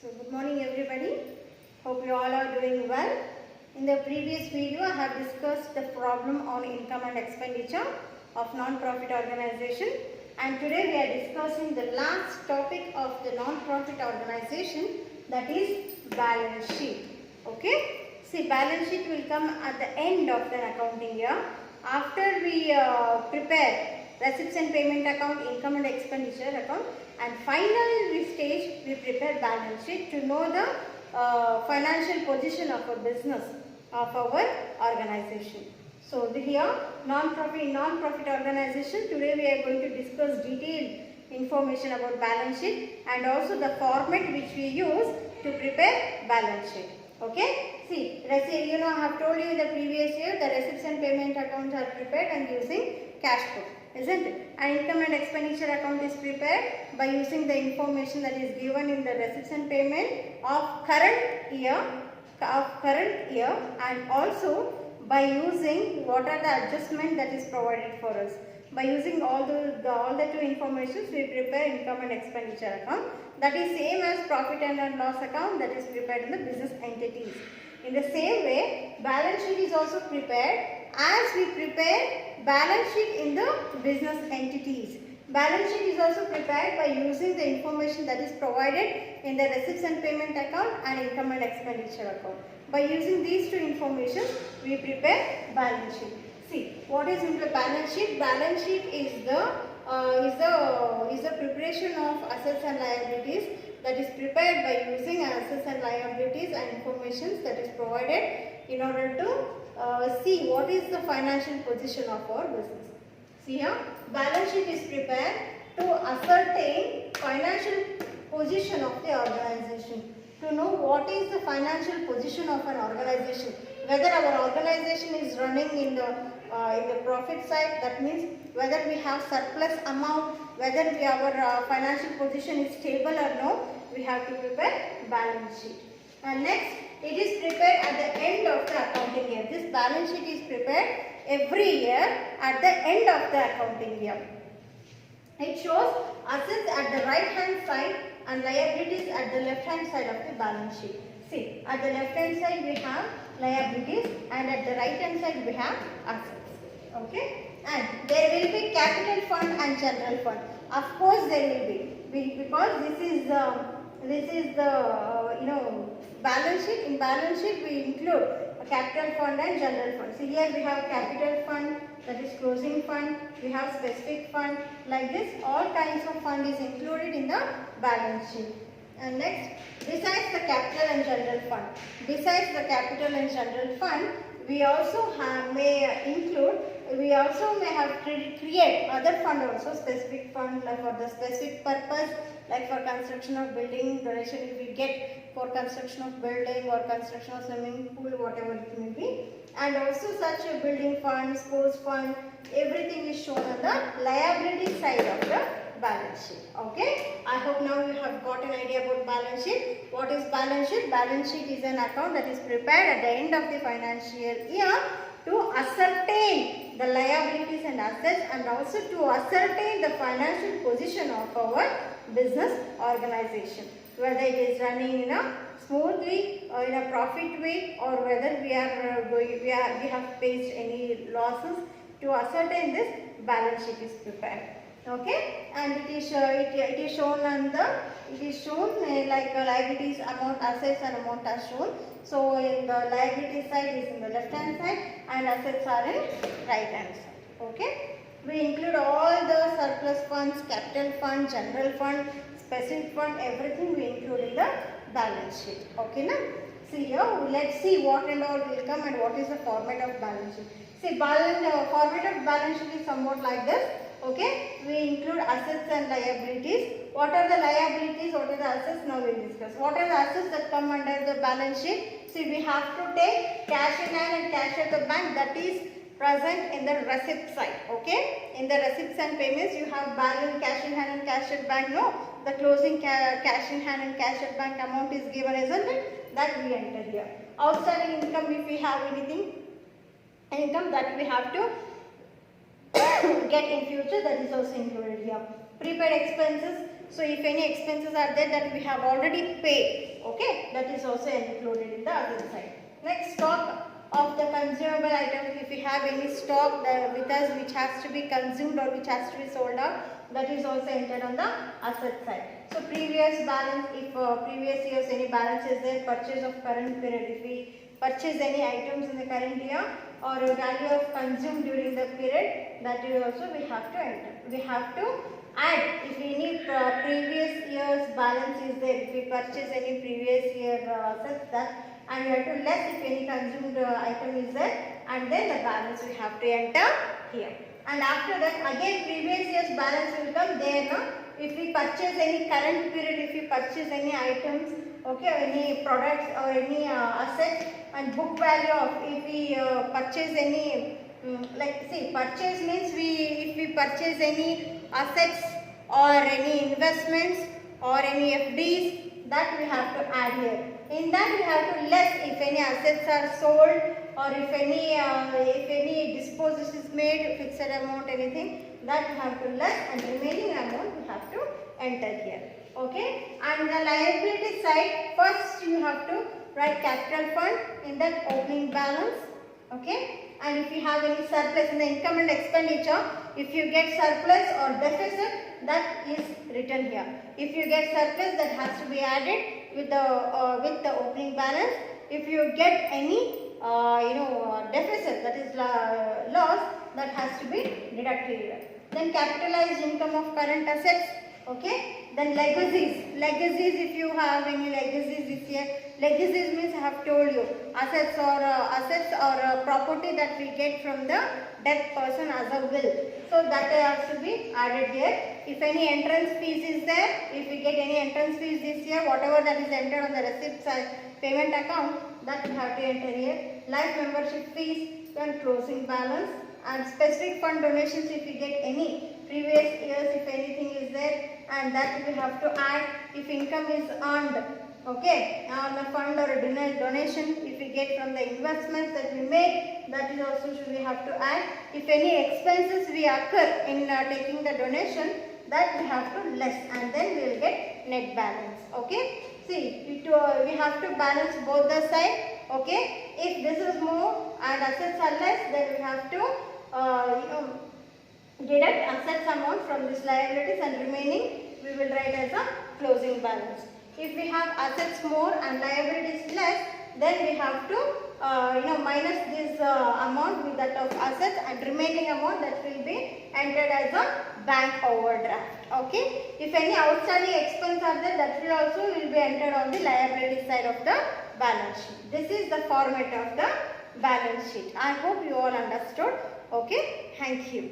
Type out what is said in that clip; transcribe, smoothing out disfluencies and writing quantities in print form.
So good morning everybody. Hope you all are doing well. In the previous video I have discussed the problem on income and expenditure of non-profit organization, and today we are discussing the last topic of the non-profit organization, that is balance sheet. Okay. See, balance sheet will come at the end of the accounting year after we prepare receipts and payment account, income and expenditure account, and final stage we prepare balance sheet to know the financial position of our business, of our organization. So here non-profit organization, today we are going to discuss detailed information about balance sheet and also the format which we use to prepare balance sheet. Okay, see, I have told you in the previous year the receipts and payment accounts are prepared and using cash flow, isn't it? And income and expenditure account is prepared by using the information that is given in the receipts and payment of current year, and also by using what are the adjustment that is provided for us. By using all the two informations, we prepare income and expenditure account. That is same as profit and loss account that is prepared in the business entities. In the same way, balance sheet is also prepared as we prepare balance sheet in the business entities. Balance sheet is also prepared by using the information that is provided in the receipts and payment account and income and expenditure account. By using these two information, we prepare balance sheet. See, what is in the balance sheet? Balance sheet is the preparation of assets and liabilities that is prepared by using assets and liabilities and information that is provided in order to see what is the financial position of our business. See here, balance sheet is prepared to ascertain financial position of the organization, to know what is the financial position of an organization, whether our organization is running in the profit side, that means whether we have surplus amount, whether our financial position is stable or no, we have to prepare balance sheet. And next, it is prepared at the end of the accounting year. This balance sheet is prepared every year at the end of the accounting year. It shows assets at the right hand side and liabilities at the left hand side of the balance sheet. See, at the left hand side we have liabilities and at the right hand side we have assets. Okay, and there will be capital fund and general fund. Of course there will be, because this is the balance sheet. In balance sheet we include a capital fund and general fund. So here we have capital fund, that is closing fund, we have specific fund, like this all kinds of fund is included in the balance sheet. And next, besides the capital and general fund, we also may have create other fund also, specific fund like for the specific purpose, like for construction of building, donation if we get for construction of building or construction of swimming pool, whatever it may be. And also such a building fund, sports fund, everything is shown on the liability side of the balance sheet. Okay, I hope now you have got an idea about balance sheet. What is balance sheet? Balance sheet is an account that is prepared at the end of the financial year to ascertain the liabilities and assets, and also to ascertain the financial position of our business organization, whether it is running in a smooth way or in a profit way, or whether we have faced any losses. To ascertain this, balance sheet is prepared. Okay, and it is shown like liabilities amount, assets and amount are shown. So in the liability side is in the left hand side and assets are in right hand side. Okay, we include all the surplus funds, capital fund, general fund, specific fund, everything we include in the balance sheet. Okay now, see here, let's see what and all will come and what is the format of balance sheet. See, format of balance sheet is somewhat like this. Okay, we include assets and liabilities. What are the liabilities? What are the assets? Now we will discuss. What are the assets that come under the balance sheet? See, we have to take cash in hand and cash at the bank, that is present in the receipt side. Okay, in the receipts and payments you have balance, cash in hand and cash at bank. No, the closing cash in hand and cash at bank amount is given, isn't it? That we enter here. Outstanding income, if we have anything, income that we have to get in future, that is also included here. Prepaid expenses, So if any expenses are there that we have already paid, okay, that is also included in the other side. Next, stock of the consumable items. If we have any stock with us which has to be consumed or which has to be sold out, that is also entered on the asset side. So previous balance, if previous years any balance is there, purchase of current period, if we purchase any items in the current year or a value of consumed during the period, that is also we have to enter. We have to add if any previous year's balance is there, if we purchase any previous year assets, that, and we have to less if any consumed item is there, and then the balance we have to enter here. And after that again previous year's balance will come there now. If we purchase any current period, if we purchase any items, okay, any products or any assets, and book value of, if we purchase any like, see, purchase means if we purchase any assets or any investments or any FDs, that we have to add here. In that we have to less if any assets are sold or if any disposition is made, fixed amount, anything, that we have to less, and remaining amount we have to enter here. Okay, and the liability side, first you have to write capital fund in that opening balance. Okay, and if you have any surplus in the income and expenditure, if you get surplus or deficit, that is written here. If you get surplus, that has to be added with the opening balance. If you get any deficit, that is loss, that has to be deducted here. Then capitalized income of current assets. Okay, then legacies. If you have any legacies this year, legacies means I have told you assets or property that we get from the dead person as a will. So that has to be added here. If any entrance fees is there, if we get any entrance fees this year, whatever that is entered on the receipts and payment account, that we have to enter here. Life membership fees, then closing balance, and specific fund donations if we get any previous years, if anything is there, and that we have to add. If income is earned, okay, on a fund or a donation, if we get from the investments that we make, that is also we have to add. If any expenses we occur in taking the donation, that we have to less, and then we will get net balance. Okay, see, we have to balance both the side. Okay, if this is more and assets are less, then we have to deduct assets amount from this liabilities, and remaining we will write as a closing balance. If we have assets more and liabilities less, then we have to minus this amount with that of assets, and remaining amount that will be entered as a bank overdraft. Okay, if any outstanding expense are there, that will also be entered on the liability side of the balance sheet. This is the format of the balance sheet. I hope you all understood. Okay, thank you.